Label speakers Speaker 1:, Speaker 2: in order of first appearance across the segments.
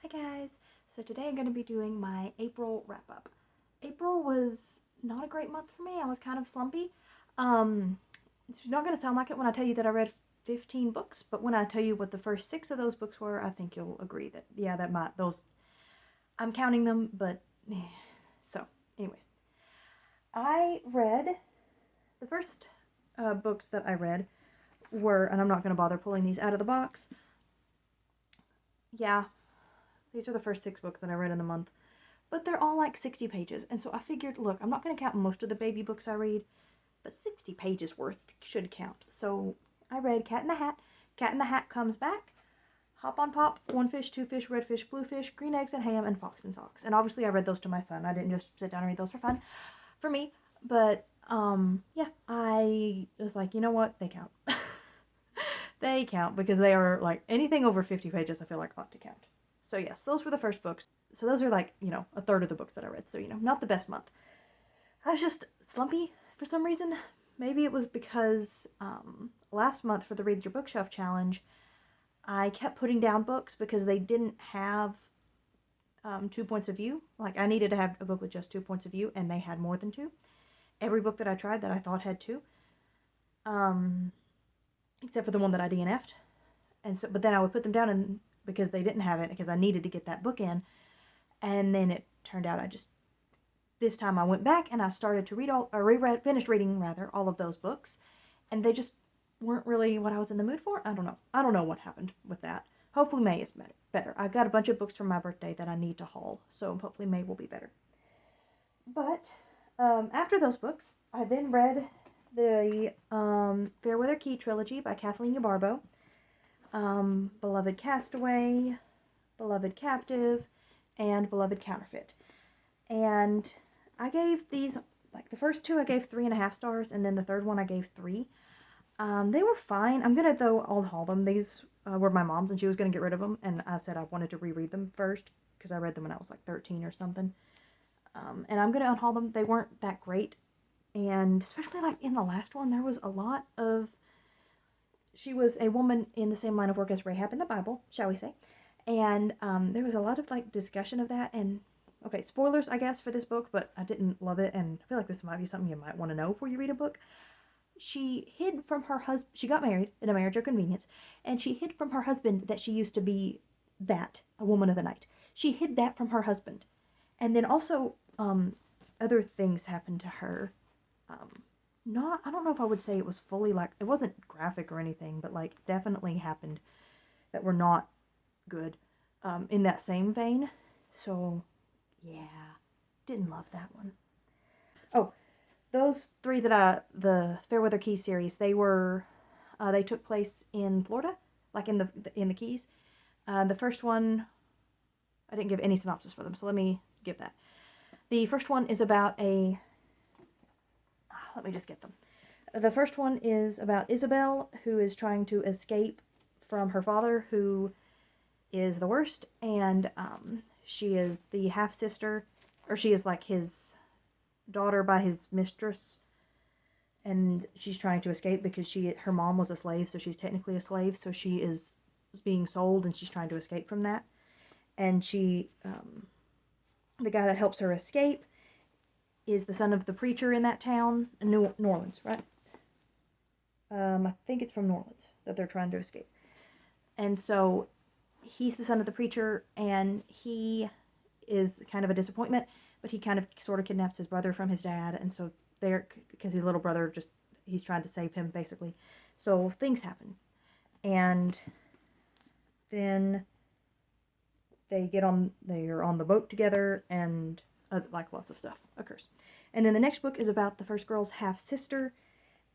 Speaker 1: Hi guys! So today I'm going to be doing my April wrap-up. April was not a great month for me. I was kind of slumpy. It's not going to sound like it when I tell you that I read 15 books, but when I tell you what the first 6 of those books were, I think you'll agree that, yeah, I'm counting them, but, so, anyways. I read, the first books that I read were, and I'm not going to bother pulling these out of the box. Yeah, these are the first 6 books that I read in the month. But they're all like 60 pages. And so I figured, look, I'm not going to count most of the baby books I read, but 60 pages worth should count. So I read Cat in the Hat. Cat in the Hat Comes Back, Hop on Pop, One Fish, Two Fish, Red Fish, Blue Fish, Green Eggs and Ham, and Fox and Socks. And obviously I read those to my son. I didn't just sit down and read those for fun, for me. But, yeah, I was like, you know what? They count. They count because they are like anything over 50 pages I feel like ought to count. So yes, those were the first books. So those are like, a third of the books that I read. So, not the best month. I was just slumpy for some reason. Maybe it was because last month for the Read Your Bookshelf challenge, I kept putting down books because they didn't have 2 points of view. Like I needed to have a book with just 2 points of view, and they had more than 2. Every book that I tried that I thought had 2, except for the one that I DNF'd. And so, but then I would put them down and because they didn't have it, because I needed to get that book in. And then it turned out this time I went back and I started to finished reading rather, all of those books. And they just weren't really what I was in the mood for. I don't know. I don't know what happened with that. Hopefully May is better. I got a bunch of books for my birthday that I need to haul. So hopefully May will be better. But after those books, I then read the Fairweather Key trilogy by Kathleen Ybarbo. Beloved Castaway, Beloved Captive, and Beloved Counterfeit. And I gave these, like the first 2 I gave 3.5 stars, and then the third one I gave 3. They were fine. I'm gonna, though, I'll haul them. These were my mom's, and she was gonna get rid of them, and I said I wanted to reread them first, because I read them when I was like 13 or something. And I'm gonna unhaul them. They weren't that great, and especially like in the last one, there was a lot of, she was a woman in the same line of work as Rahab in the Bible, shall we say. And there was a lot of like discussion of that. And okay, spoilers, I guess, for this book, but I didn't love it. And I feel like this might be something you might want to know before you read a book. She hid from her husband. She got married in a marriage of convenience. And she hid from her husband that she used to be a woman of the night. She hid that from her husband. And then also, other things happened to her. I don't know if I would say it was fully like, it wasn't graphic or anything, but like definitely happened that were not good in that same vein. So, yeah, didn't love that one. Oh, those 3 the Fairweather Keys series, they took place in Florida, like in the Keys. The first one, I didn't give any synopsis for them, so let me give that. The first one is about let me just get them. The first one is about Isabel, who is trying to escape from her father, who is the worst, and she is the half-sister, or she is like his daughter by his mistress, and she's trying to escape because her mom was a slave, so she's technically a slave, so she is being sold, and she's trying to escape from that. And the guy that helps her escape is the son of the preacher in that town, in New Orleans, right? I think it's from New Orleans that they're trying to escape. And so he's the son of the preacher, and he is kind of a disappointment, but he kind of sort of kidnaps his brother from his dad, and so because his little brother he's trying to save him, basically. So things happen. And then they're on the boat together, and like lots of stuff occurs. And then the next book is about the first girl's half-sister,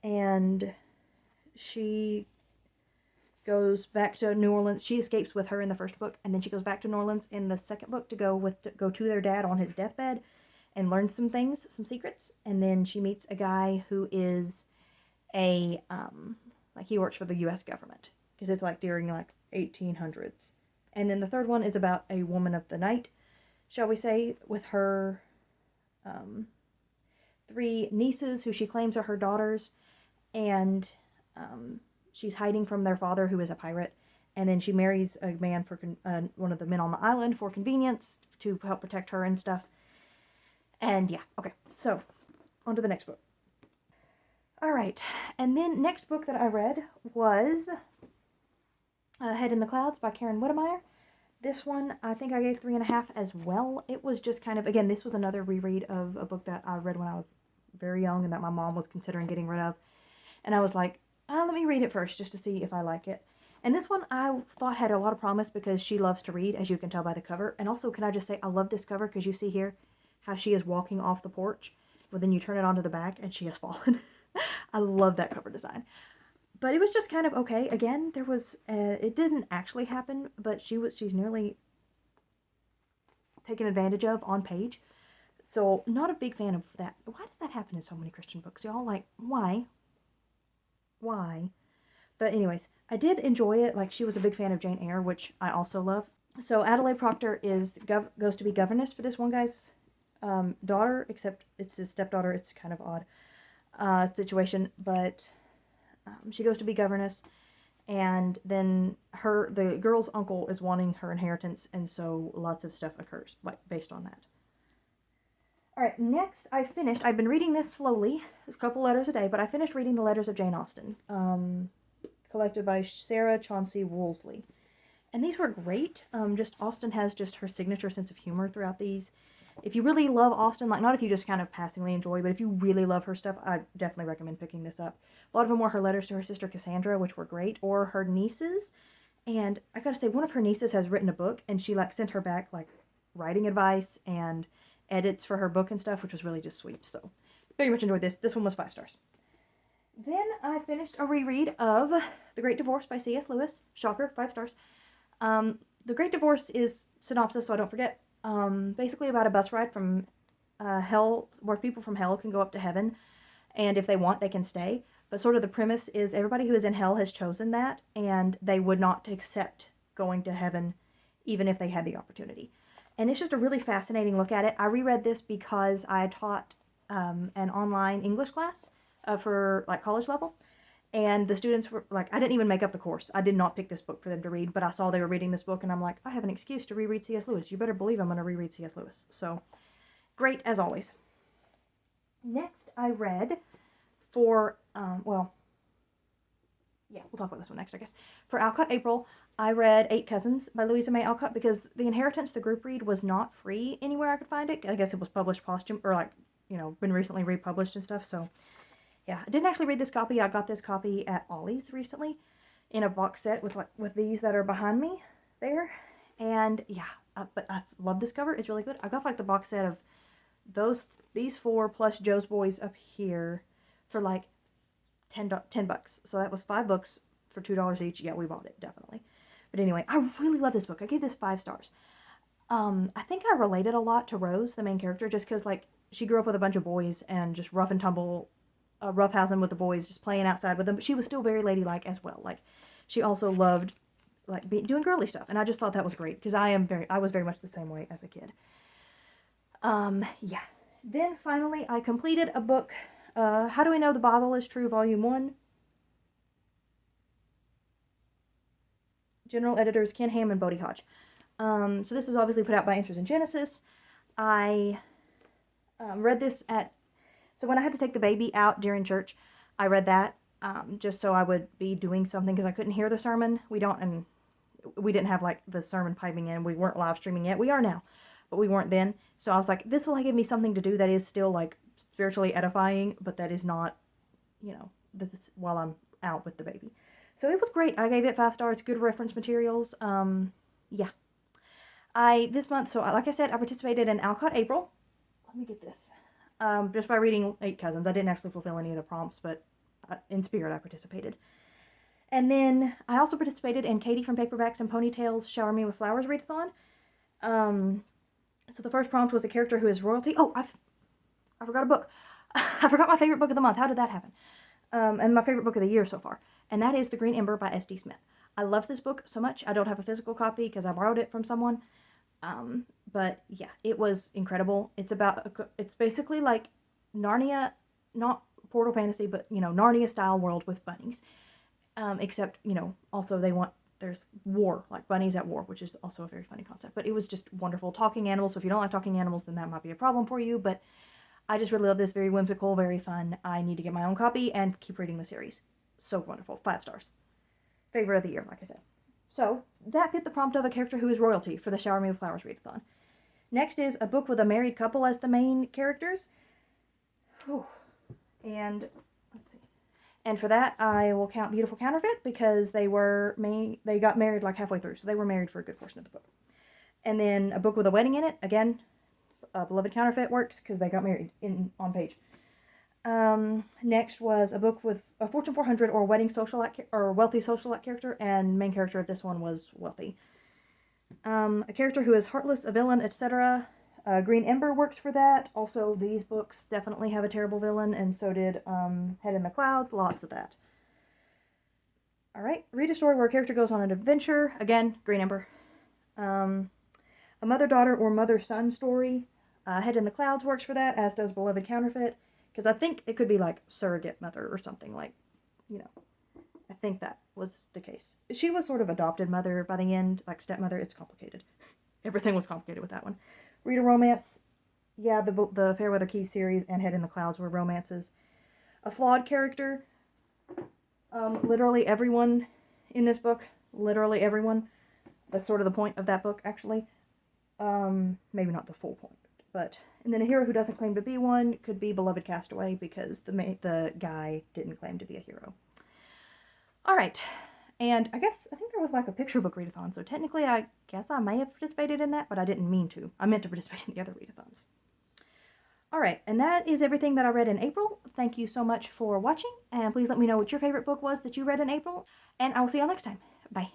Speaker 1: and she goes back to New Orleans. She escapes with her in the first book, and then she goes back to New Orleans in the second book to go to their dad on his deathbed and learn some things, some secrets. And then she meets a guy who is like he works for the U.S. government, because it's like during like 1800s. And then the third one is about a woman of the night, shall we say, with her 3 nieces who she claims are her daughters, and she's hiding from their father, who is a pirate, and then she marries a man for one of the men on the island for convenience to help protect her and stuff. And yeah, okay, so on to the next book. All right, and then next book that I read was Head in the Clouds by Karen Whittemire. This one, I think I gave 3.5 as well. It was just kind of, again, this was another reread of a book that I read when I was very young and that my mom was considering getting rid of. And I was like, let me read it first just to see if I like it. And this one I thought had a lot of promise because she loves to read, as you can tell by the cover. And also, can I just say, I love this cover because you see here how she is walking off the porch, but then you turn it onto the back and she has fallen. I love that cover design. But it was just kind of okay. Again, there was, it didn't actually happen, but she's nearly taken advantage of on page. So, not a big fan of that. Why does that happen in so many Christian books? Y'all like, why? Why? But anyways, I did enjoy it. Like, she was a big fan of Jane Eyre, which I also love. So Adelaide Proctor goes to be governess for this one guy's daughter, except it's his stepdaughter. It's kind of odd situation, but she goes to be governess, and then the girl's uncle is wanting her inheritance, and so lots of stuff occurs like based on that. All right, next I've been reading this slowly, a couple letters a day, but I finished reading the Letters of Jane Austen, collected by Sarah Chauncey Woolsey. And these were great. Austen has just her signature sense of humor throughout these. If you really love Austen, like not if you just kind of passingly enjoy, but if you really love her stuff, I definitely recommend picking this up. A lot of them were her letters to her sister Cassandra, which were great, or her nieces. And I gotta say, one of her nieces has written a book, and she like sent her back like writing advice and edits for her book and stuff, which was really just sweet. So very much enjoyed this. This one was 5 stars. Then I finished a reread of The Great Divorce by C.S. Lewis. Shocker, 5 stars. The Great Divorce is synopsis, so I don't forget. Basically about a bus ride from hell, where people from hell can go up to heaven, and if they want, they can stay. But sort of the premise is everybody who is in hell has chosen that, and they would not accept going to heaven even if they had the opportunity. And it's just a really fascinating look at it. I reread this because I taught an online English class for like college level. And the students were like, I didn't even make up the course. I did not pick this book for them to read, but I saw they were reading this book, and I'm like, I have an excuse to reread C.S. Lewis. You better believe I'm going to reread C.S. Lewis. So, great as always. Next, I read for, we'll talk about this one next, I guess. For Alcott April, I read 8 Cousins by Louisa May Alcott because The Inheritance, the group read, was not free anywhere I could find it. I guess it was published posthumous, or like, been recently republished and stuff, so... Yeah, I didn't actually read this copy. I got this copy at Ollie's recently in a box set with these that are behind me there. And yeah, but I love this cover. It's really good. I got like the box set of these 4 plus Joe's Boys up here for like $10. So that was 5 books for $2 each. Yeah, we bought it, definitely. But anyway, I really love this book. I gave this 5 stars. I think I related a lot to Rose, the main character, just because like she grew up with a bunch of boys and just rough and tumble, roughhousing with the boys, just playing outside with them, but she was still very ladylike as well. Like, she also loved, like, doing girly stuff, and I just thought that was great, because I was very much the same way as a kid. Yeah. Then, finally, I completed a book, How Do We Know the Bible is True, Volume 1. General editors Ken Ham and Bodie Hodge. So this is obviously put out by Answers in Genesis. I read this so when I had to take the baby out during church, I read that just so I would be doing something because I couldn't hear the sermon. We didn't have like the sermon piping in. We weren't live streaming yet. We are now, but we weren't then. So I was like, this will give me something to do that is still like spiritually edifying, but that is not, this is while I'm out with the baby. So it was great. I gave it 5 stars. Good reference materials. Yeah. This month, so like I said, I participated in Alcott April. Let me get this. Just by reading 8 Cousins. I didn't actually fulfill any of the prompts, but in spirit I participated. And then I also participated in Katie from Paperbacks and Ponytails Shower Me with Flowers readathon. So the first prompt was a character who is royalty. Oh, I forgot a book. I forgot my favorite book of the month. How did that happen? And my favorite book of the year so far. And that is The Green Ember by S.D. Smith. I love this book so much. I don't have a physical copy because I borrowed it from someone. But yeah, it was incredible. It's basically like Narnia, not portal fantasy, but Narnia style world with bunnies. Except, also they want there's war, like bunnies at war, which is also a very funny concept. But it was just wonderful. Talking animals, so if you don't like talking animals, then that might be a problem for you. But I just really love this. Very whimsical, very fun. I need to get my own copy and keep reading the series. So wonderful. 5 stars. Favorite of the year, like I said. So that fit the prompt of a character who is royalty for the Shower Me with Flowers readathon. Next is a book with a married couple as the main characters. Whew. And let's see. And for that, I will count Beautiful Counterfeit because they got married like halfway through, so they were married for a good portion of the book. And then a book with a wedding in it, again, Beloved Counterfeit works because they got married on page. Next was a book with a Fortune 400 or wedding socialite or wealthy socialite character, and main character of this one was wealthy. A character who is heartless, a villain, etc. Green Ember works for that. Also, these books definitely have a terrible villain, and so did Head in the Clouds. Lots of that. Alright, read a story where a character goes on an adventure. Again, Green Ember. A mother-daughter or mother-son story. Head in the Clouds works for that, as does Beloved Counterfeit. Because I think it could be like surrogate mother or something, like, you know. I think that was the case. She was sort of adopted mother by the end, like stepmother. It's complicated. Everything was complicated with that one. Read a romance. Yeah, the Fairweather Keys series and Head in the Clouds were romances. A flawed character. Literally everyone in this book. Literally everyone. That's sort of the point of that book, actually. Maybe not the full point, but... And then a hero who doesn't claim to be one could be Beloved Castaway because the guy didn't claim to be a hero. Alright, and I think there was like a picture book readathon, so technically I guess I may have participated in that, but I didn't mean to. I meant to participate in the other readathons. Alright, and that is everything that I read in April. Thank you so much for watching, and please let me know what your favorite book was that you read in April, and I will see y'all next time. Bye.